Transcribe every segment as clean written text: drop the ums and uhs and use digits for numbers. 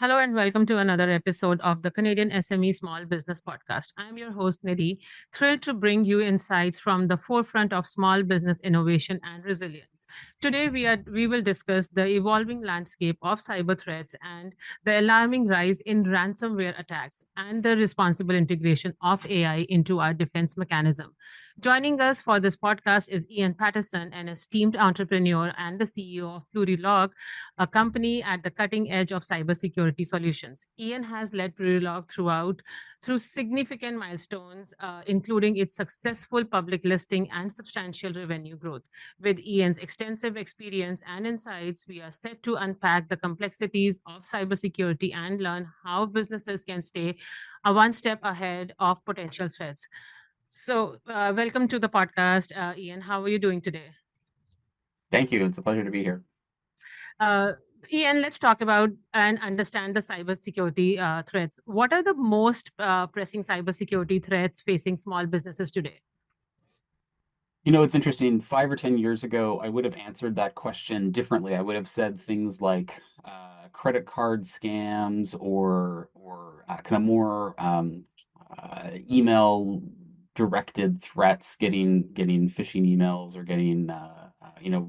Hello and welcome to another episode of the Canadian SME Small Business Podcast. I'm your host, Nidhi, thrilled to bring you insights from the forefront of small business innovation and resilience. Today, we will discuss the evolving landscape of cyber threats and the alarming rise in ransomware attacks and the responsible integration of AI into our defense mechanism. Joining us for this podcast is Ian Paterson, an esteemed entrepreneur and the CEO of Plurilock, a company at the cutting edge of cybersecurity solutions. Ian has led Plurilock through significant milestones, including its successful public listing and substantial revenue growth. With Ian's extensive experience and insights, we are set to unpack the complexities of cybersecurity and learn how businesses can stay one step ahead of potential threats. So, welcome to the podcast, Ian. How are you doing today? Thank you. It's a pleasure to be here. Uh, Ian, let's talk about and understand the cybersecurity threats. What are the most pressing cybersecurity threats facing small businesses today? It's interesting. 5 or 10 years ago, I would have answered that question differently. I would have said things like credit card scams or kind of more email directed threats, getting phishing emails or getting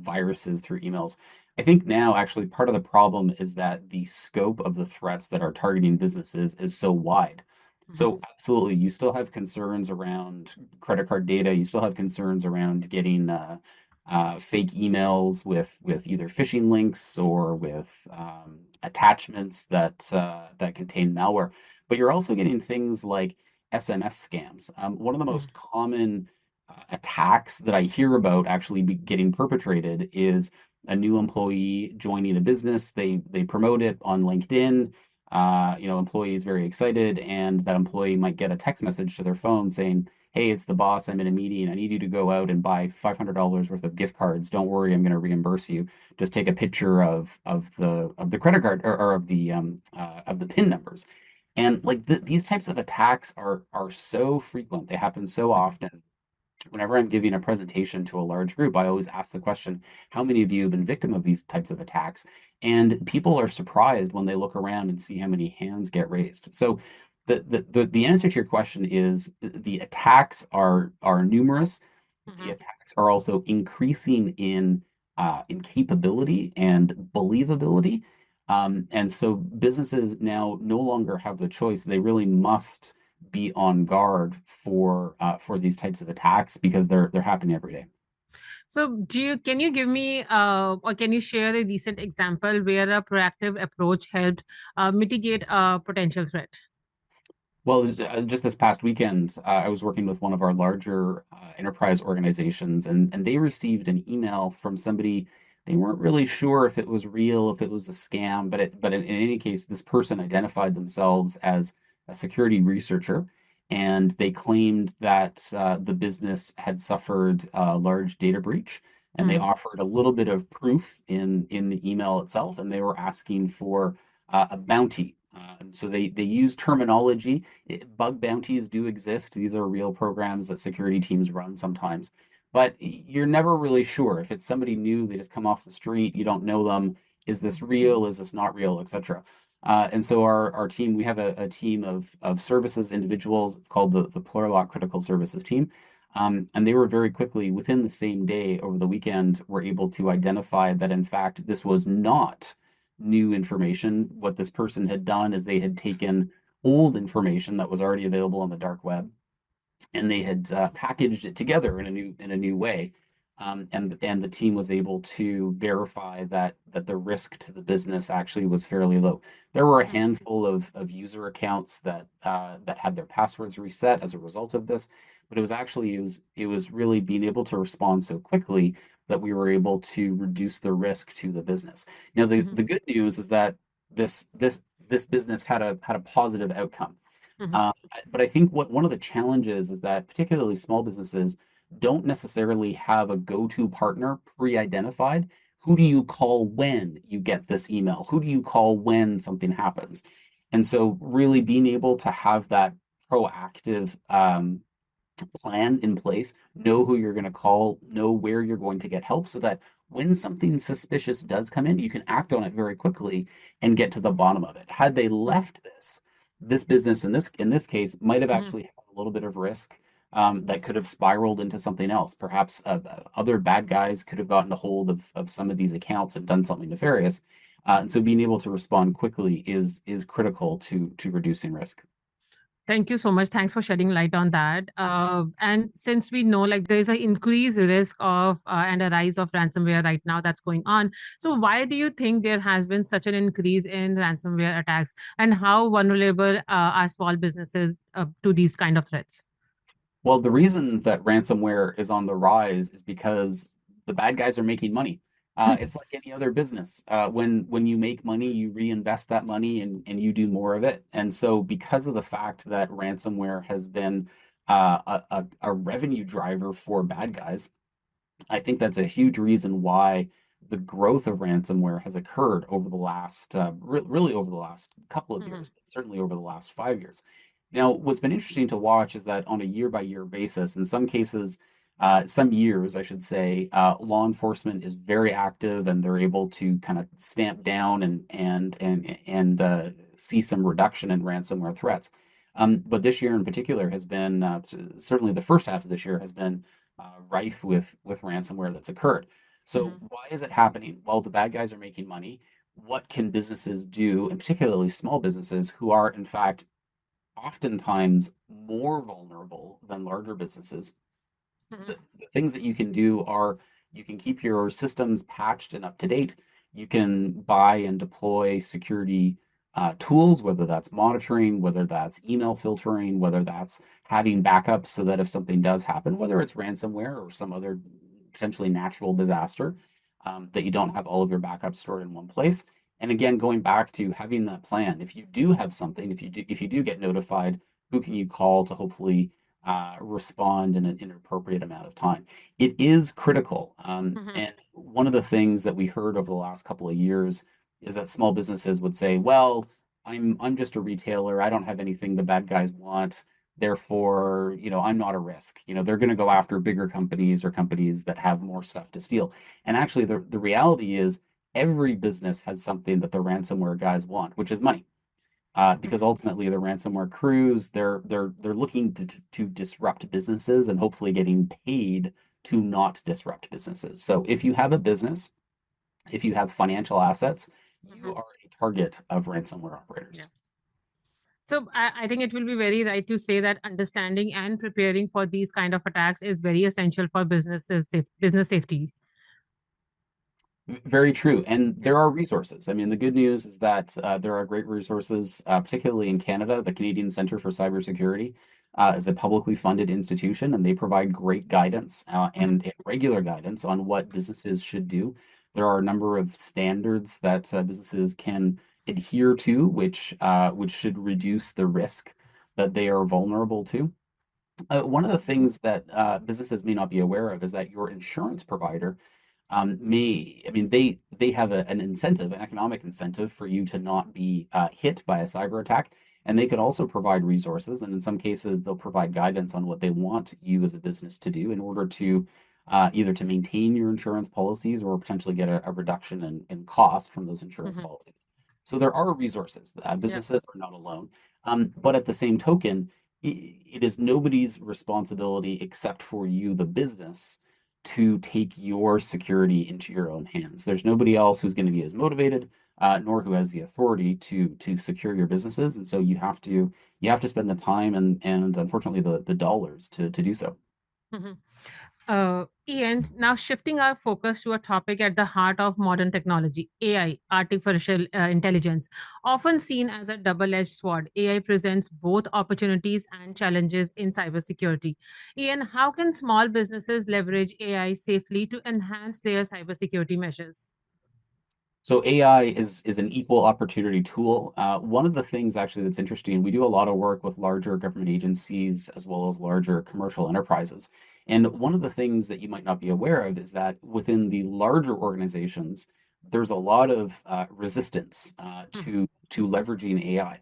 viruses through emails. I think now actually part of the problem is that the scope of the threats that are targeting businesses is so wide. Mhm. So absolutely, you still have concerns around credit card data. You still have concerns around getting fake emails with either phishing links or with attachments that contain malware. But you're also getting things like SMS scams. One of the Mm. most common attacks that I hear about actually getting perpetrated is a new employee joining a business. They promote it on LinkedIn. Employee is very excited, and that employee might get a text message to their phone saying, "Hey, it's the boss. I'm in a meeting. I need you to go out and buy $500 worth of gift cards. Don't worry, I'm going to reimburse you. Just take a picture of the credit card or of the PIN numbers." And like these types of attacks are so frequent. They happen so often. Whenever I'm giving a presentation to a large group, I always ask the question, how many of you have been victim of these types of attacks? And people are surprised when they look around and see how many hands get raised. So the answer to your question is the attacks are numerous. The Mhm. attacks are also increasing in capability and believability. And so businesses now no longer have the choice. They really must be on guard for these types of attacks because they're happening every day. So, can you give me or can you share a recent example where a proactive approach helped mitigate a potential threat? Well, just this past weekend, I was working with one of our larger enterprise organizations, and they received an email from somebody. They weren't really sure if it was real, if it was a scam, but in any case, this person identified themselves as a security researcher, and they claimed that the business had suffered a large data breach, and they Mm. offered a little bit of proof in the email itself, and they were asking for a bounty. So they use terminology. Bug bounties do exist. These are real programs that security teams run sometimes. But you're never really sure. If it's somebody new, they just come off the street, you don't know them. Is this real? Is this not real, etc. And so our team, we have a team of services individuals. It's called the Plurilock Critical Services Team. And they were very quickly, within the same day over the weekend, were able to identify that, in fact, this was not new information. What this person had done is they had taken old information that was already available on the dark web, and they had packaged it together in a new way. And the team was able to verify that the risk to the business actually was fairly low. There were a Mm. handful of user accounts that had their passwords reset as a result of this, but it was really being able to respond so quickly that we were able to reduce the risk to the business. Now, Mhm. the good news is that this business had a positive outcome. Mhm. Uh, but I think one of the challenges is that particularly small businesses don't necessarily have a go-to partner pre-identified. Who do you call when you get this email? Who do you call when something happens? And so really being able to have that proactive plan in place, know who you're going to call, know where you're going to get help so that when something suspicious does come in, you can act on it very quickly and get to the bottom of it. Had they left this business in this case might have Mhm. actually had a little bit of risk that could have spiraled into something else. Perhaps other bad guys could have gotten a hold of some of these accounts and done something nefarious. And so being able to respond quickly is critical to reducing risk. Thank you so much. Thanks for shedding light on that. And since we know like there is an increased risk of and a rise of ransomware right now that's going on, so why do you think there has been such an increase in ransomware attacks, and how vulnerable are small businesses to these kind of threats? Well, the reason that ransomware is on the rise is because the bad guys are making money. It's like any other business. When you make money, you reinvest that money and you do more of it. And so, because of the fact that ransomware has been a revenue driver for bad guys, I think that's a huge reason why the growth of ransomware has occurred over the last, really over the last couple of Mhm, years, but certainly over the last 5 years. Now, what's been interesting to watch is that on a year by year basis, in some cases, some years, I should say, law enforcement is very active and they're able to kind of stamp down and see some reduction in ransomware threats. But this year in particular has been certainly the first half of this year has been rife with ransomware that's occurred. So mhm, why is it happening? Well, the bad guys are making money. What can businesses do, and particularly small businesses who are in fact oftentimes more vulnerable than larger businesses? mhm, The things that you can do are you can keep your systems patched and up to date. You can buy and deploy security tools, whether that's monitoring, whether that's email filtering, whether that's having backups so that if something does happen, whether it's ransomware or some other potentially natural disaster, that you don't have all of your backups stored in one place. And again, going back to having that plan, if you do have something, if you do get notified, who can you call to hopefully respond in an appropriate amount of time? It is critical. mhm, And one of the things that we heard over the last couple of years is that small businesses would say, "Well, I'm just a retailer. I don't have anything the bad guys want. Therefore, I'm not a risk." They're going to go after bigger companies or companies that have more stuff to steal. And actually, the reality is every business has something that the ransomware guys want, which is money. Because mhm. ultimately the ransomware crews they're looking to disrupt businesses and hopefully getting paid to not disrupt businesses. So if you have a business, if you have financial assets, you Mhm. are a target of ransomware Yeah. operators. So I think it will be very right to say that understanding and preparing for these kind of attacks is very essential for business safety. Very true. And Yeah. there are resources. I mean, the good news is that there are great resources, particularly in Canada. The Canadian Centre for Cybersecurity is a publicly funded institution, and they provide great guidance Mhm, and regular guidance on what businesses should do. There are a number of standards that businesses can adhere to, which should reduce the risk that they are vulnerable to. One of the things that businesses may not be aware of is that your insurance provider I mean, they have an incentive, an economic incentive for you to not be hit by a cyber attack, and they can also provide resources, and in some cases, they'll provide guidance on what they want you as a business to do in order to either to maintain your insurance policies or potentially get a reduction in cost from those insurance mhm. policies. So there are resources. Yeah. Businesses are not alone, but at the same token, it is nobody's responsibility except for you, the business to take your security into your own hands. There's nobody else who's going to be as motivated, nor who has the authority to secure your businesses, and so you have to spend the time and unfortunately the dollars to do so. Mhm. Ian, now shifting our focus to a topic at the heart of modern technology, AI, artificial intelligence. Often seen as a double edged sword, AI presents both opportunities and challenges in cybersecurity. Ian, how can small businesses leverage AI safely to enhance their cybersecurity measures? So AI is an equal opportunity tool. One of the things actually that's interesting, we do a lot of work with larger government agencies as well as larger commercial enterprises. And one of the things that you might not be aware of is that within the larger organizations, there's a lot of resistance Mhm, to leveraging AI.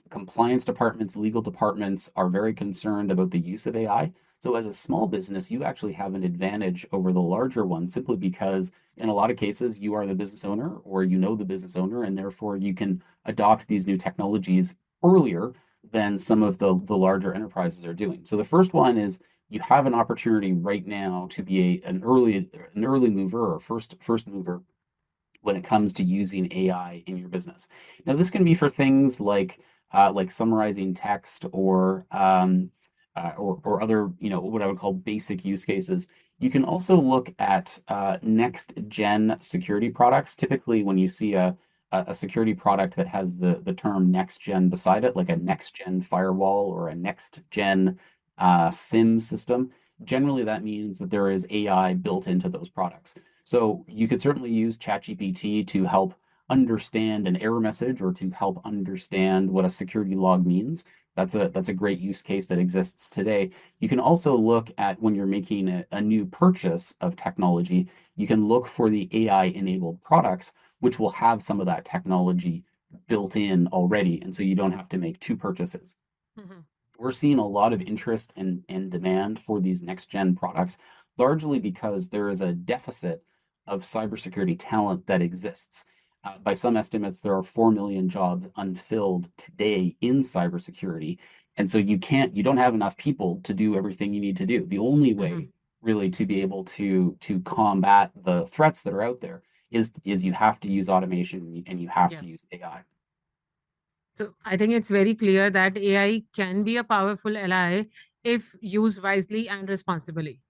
Compliance departments, legal departments are very concerned about the use of AI. So as a small business, you actually have an advantage over the larger ones simply because in a lot of cases you are the business owner or you know the business owner, and therefore you can adopt these new technologies earlier than some of the larger enterprises are doing. So the first one is you have an opportunity right now to be an early mover or first mover when it comes to using AI in your business. Now, this can be for things like summarizing text or other what I would call basic use cases. You can also look at next gen security products. Typically, when you see a security product that has the term next gen beside it, like a next gen firewall or a next gen SIM system, generally that means that there is AI built into those products. So you could certainly use ChatGPT to help understand an error message or to help understand what a security log means. That's a great use case that exists today. You can also look at when you're making a new purchase of technology, you can look for the AI enabled products, which will have some of that technology built in already. And so you don't have to make two purchases. Mhm. We're seeing a lot of interest and demand for these next gen products, largely because there is a deficit of cybersecurity talent that exists. By some estimates, there are 4 million jobs unfilled today in cybersecurity. And so you don't have enough people to do everything you need to do. The only way Mhm. really to be able to combat the threats that are out there is you have to use automation and you have Yeah. to use AI. So I think it's very clear that AI can be a powerful ally if used wisely and responsibly.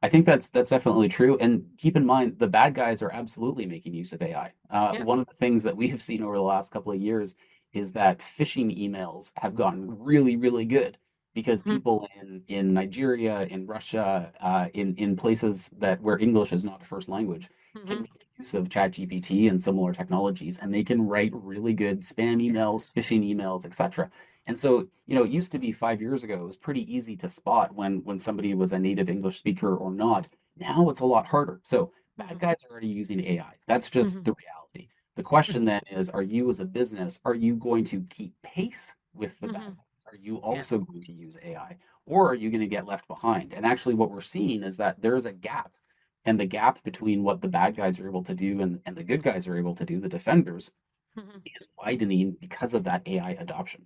I think that's definitely true. And keep in mind, the bad guys are absolutely making use of AI. Yeah. One of the things that we have seen over the last couple of years is that phishing emails have gotten really, really good because Mhm. people in Nigeria, in Russia, in places that where English is not a first language, can Mhm. make use of ChatGPT and similar technologies, and they can write really good spam Yes. emails, phishing emails, etc. And so, it used to be 5 years ago, it was pretty easy to spot when somebody was a native English speaker or not. Now it's a lot harder. So bad Mhm. guys are already using AI. That's just Mhm. the reality. The question then is, are you as a business, are you going to keep pace with the bad Mhm. guys? Are you Yeah. also going to use AI? Or are you going to get left behind? And actually what we're seeing is that there's a gap. And the gap between what the bad guys are able to do and the good guys are able to do, the defenders, Mhm. is widening because of that AI adoption.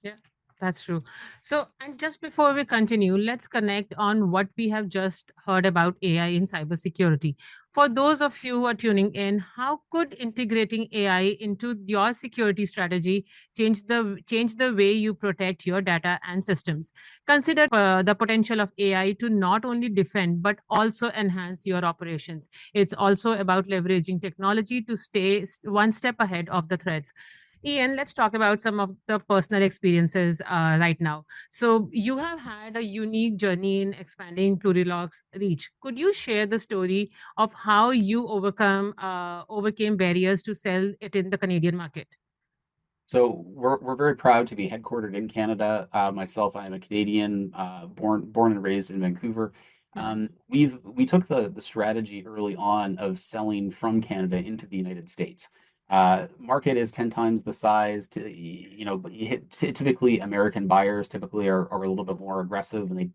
Yeah, that's true. So, and just before we continue, let's connect on what we have just heard about AI in cybersecurity. For those of you who are tuning in, how could integrating AI into your security strategy change the way you protect your data and systems? Consider the potential of AI to not only defend but also enhance your operations. It's also about leveraging technology to stay one step ahead of the threats. Ian, let's talk about some of the personal experiences right now. So, you have had a unique journey in expanding Plurilock's reach. Could you share the story of how you overcame barriers to sell it in the Canadian market? So we're very proud to be headquartered in Canada. Myself, I am a Canadian, born and raised in Vancouver. Mhm. We took the strategy early on of selling from Canada into the United States. Market is 10 times the size. But typically American buyers typically are a little bit more aggressive, and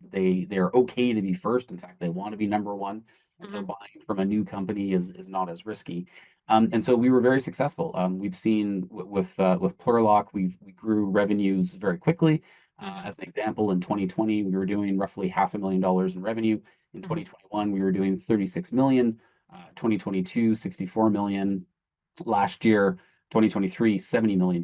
they're okay to be first. In fact, they want to be number one. And so Mhm. buying from a new company is not as risky. And so we were very successful. We've seen with Plurilock, we grew revenues very quickly. Mhm. As an example, in 2020, we were doing roughly $500,000 in revenue. In Mhm. 2021, we were doing 36 million. 2022, 64 million. Last year, 2023, $70 million.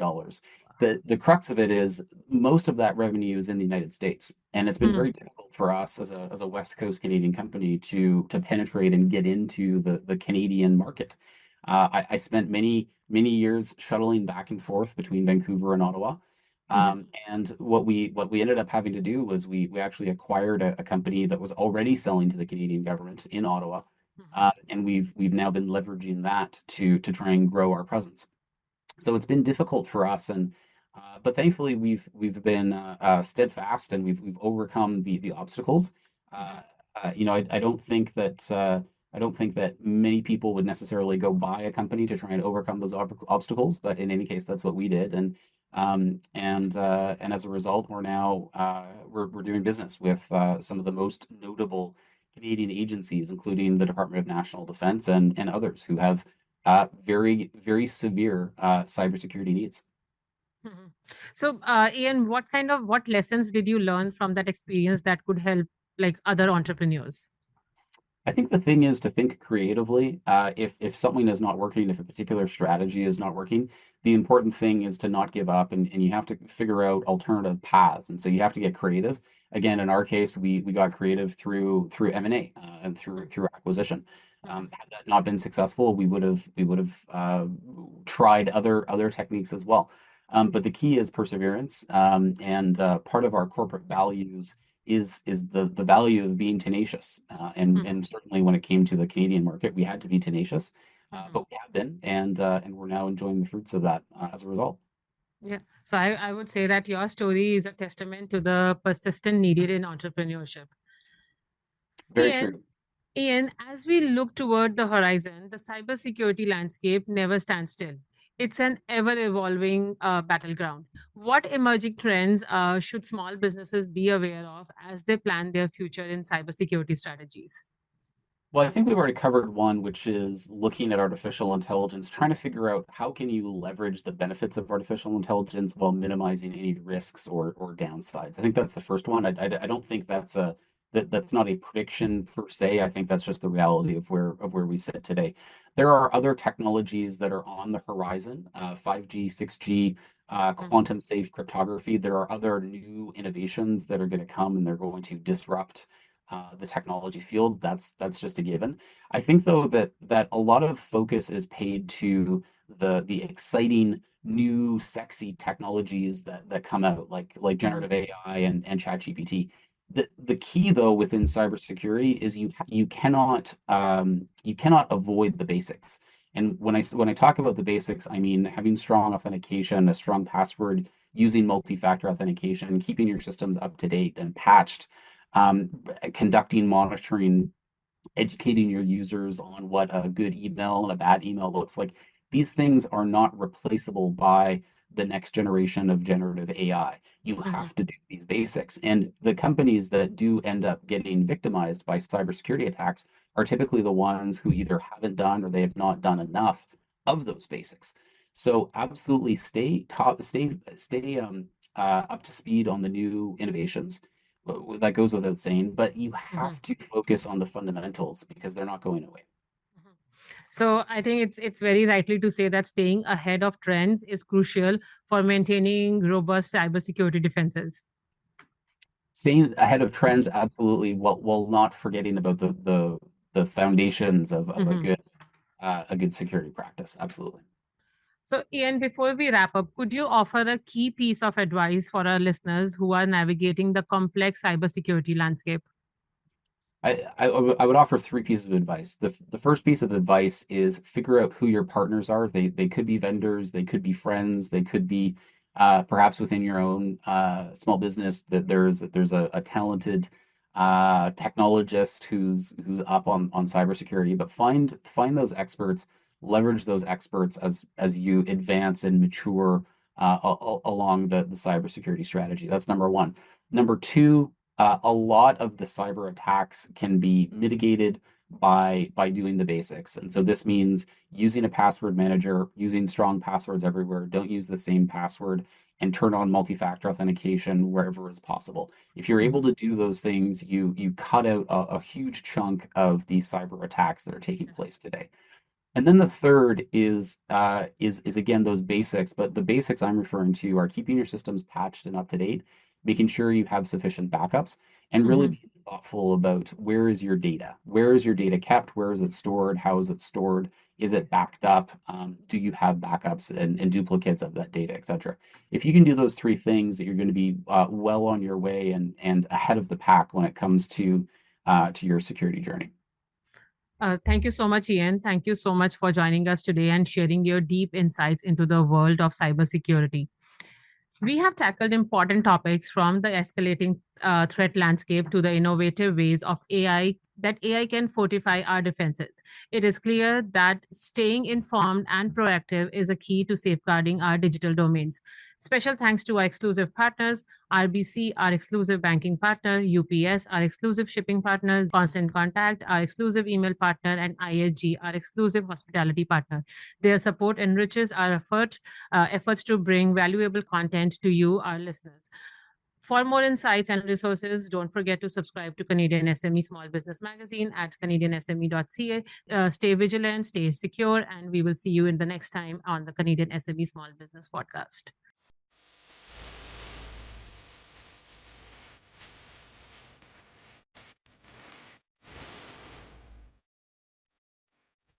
The crux of it is most of that revenue is in the United States. And it's been Mhm. very difficult for us as a West Coast Canadian company to penetrate and get into the Canadian market. I spent many years shuttling back and forth between Vancouver and Ottawa. Mhm. And what we ended up having to do was we actually acquired a company that was already selling to the Canadian government in Ottawa, Mhm. and we've now been leveraging that to try and grow our presence. So it's been difficult for us, and but thankfully we've been steadfast and we've overcome the obstacles. Uh, Mhm. I don't think that many people would necessarily go buy a company to try and overcome those obstacles, but in any case, that's what we did. And And as a result, we're doing business with some of the most notable Canadian agencies, including the Department of National Defense and others who have very severe cybersecurity needs. Mhm. So, Ian, what lessons did you learn from that experience that could help like other entrepreneurs? I think the thing is to think creatively. If something is not working, if a particular strategy is not working, the important thing is to not give up, and you have to figure out alternative paths. And so you have to get creative. Again, in our case, we got creative through M&A and through acquisition. Mhm, Had that not been successful, we would have tried other techniques as well. But the key is perseverance, and part of our corporate values is the value of being tenacious. And mhm, certainly when it came to the Canadian market, we had to be tenacious, mhm. but we have been, and we're now enjoying the fruits of that as a result. Yeah. So I would say that your story is a testament to the persistence needed in entrepreneurship. Very Ian, true. Ian, as we look toward the horizon, the cybersecurity landscape never stands still. It's an ever evolving battleground. What emerging trends should small businesses be aware of as they plan their future in cybersecurity strategies? Well, I think we've already covered one, which is looking at artificial intelligence, trying to figure out how can you leverage the benefits of artificial intelligence while minimizing any risks or downsides. I think that's the first one. I don't think that's not a prediction per se. I think that's just the reality of where we sit today. There are other technologies that are on the horizon, 5G, 6G, Mhm, quantum safe cryptography. There are other new innovations that are going to come and they're going to disrupt the technology field. That's just a given. I think though that a lot of focus is paid to the exciting new sexy technologies that come out like mhm, generative AI and ChatGPT. The key though within cybersecurity is you cannot avoid the basics. And when I talk about the basics, I mean having strong authentication, a strong password, using multi-factor authentication, keeping your systems up to date and patched, um, conducting monitoring, educating your users on what a good email and a bad email looks like. These things are not replaceable by the next generation of generative AI. You mhm, have to do these basics. And the companies that do end up getting victimized by cybersecurity attacks are typically the ones who either haven't done or they have not done enough of those basics. So absolutely stay up to speed on the new innovations. That goes without saying, but you mhm, have to focus on the fundamentals because they're not going away. mhm. So I think it's very likely to say that staying ahead of trends is crucial for maintaining robust cybersecurity defenses. Staying ahead of trends, absolutely, while not forgetting about the foundations of Mhm. a good security practice. Absolutely. So, Ian, before we wrap up, could you offer a key piece of advice for our listeners who are navigating the complex cybersecurity landscape? I would offer three pieces of advice. The first piece of advice is figure out who your partners are. They could be vendors, they could be friends, they could be perhaps within your own small business that there's a talented technologist who's up on cybersecurity. But find those experts, leverage those experts as you advance and mature along the cybersecurity strategy. That's number one. Number two, a lot of the cyber attacks can be mitigated by doing the basics. And so this means using a password manager, using strong passwords everywhere. Don't use the same password and turn on multi-factor authentication wherever is possible. If you're able Mhm, to do those things, you cut out a huge chunk of these cyber attacks that are taking place today. And then the third is again those basics, but the basics I'm referring to are keeping your systems patched and up to date, making sure you have sufficient backups, and really mhm, being thoughtful about where is your data? Where is your data kept? Where is it stored? How is it stored? Is it backed up? Do you have backups and duplicates of that data, etc.? If you can do those three things, you're going to be well on your way and ahead of the pack when it comes to your security journey. Thank you so much, Ian. Thank you so much for joining us today and sharing your deep insights into the world of cybersecurity. We have tackled important topics from the escalating threat landscape to the innovative ways of AI can fortify our defenses. It is clear that staying informed and proactive is a key to safeguarding our digital domains. Special thanks to our exclusive partners: RBC, our exclusive banking partner; UPS, our exclusive shipping partner; Constant Contact, our exclusive email partner; and ISG, our exclusive hospitality partner. Their support enriches our efforts to bring valuable content to you, our listeners. For more insights and resources, don't forget to subscribe to Canadian SME Small Business Magazine at canadiansme.ca. Stay vigilant, stay secure, and we will see you in the next time on the Canadian SME Small Business Podcast.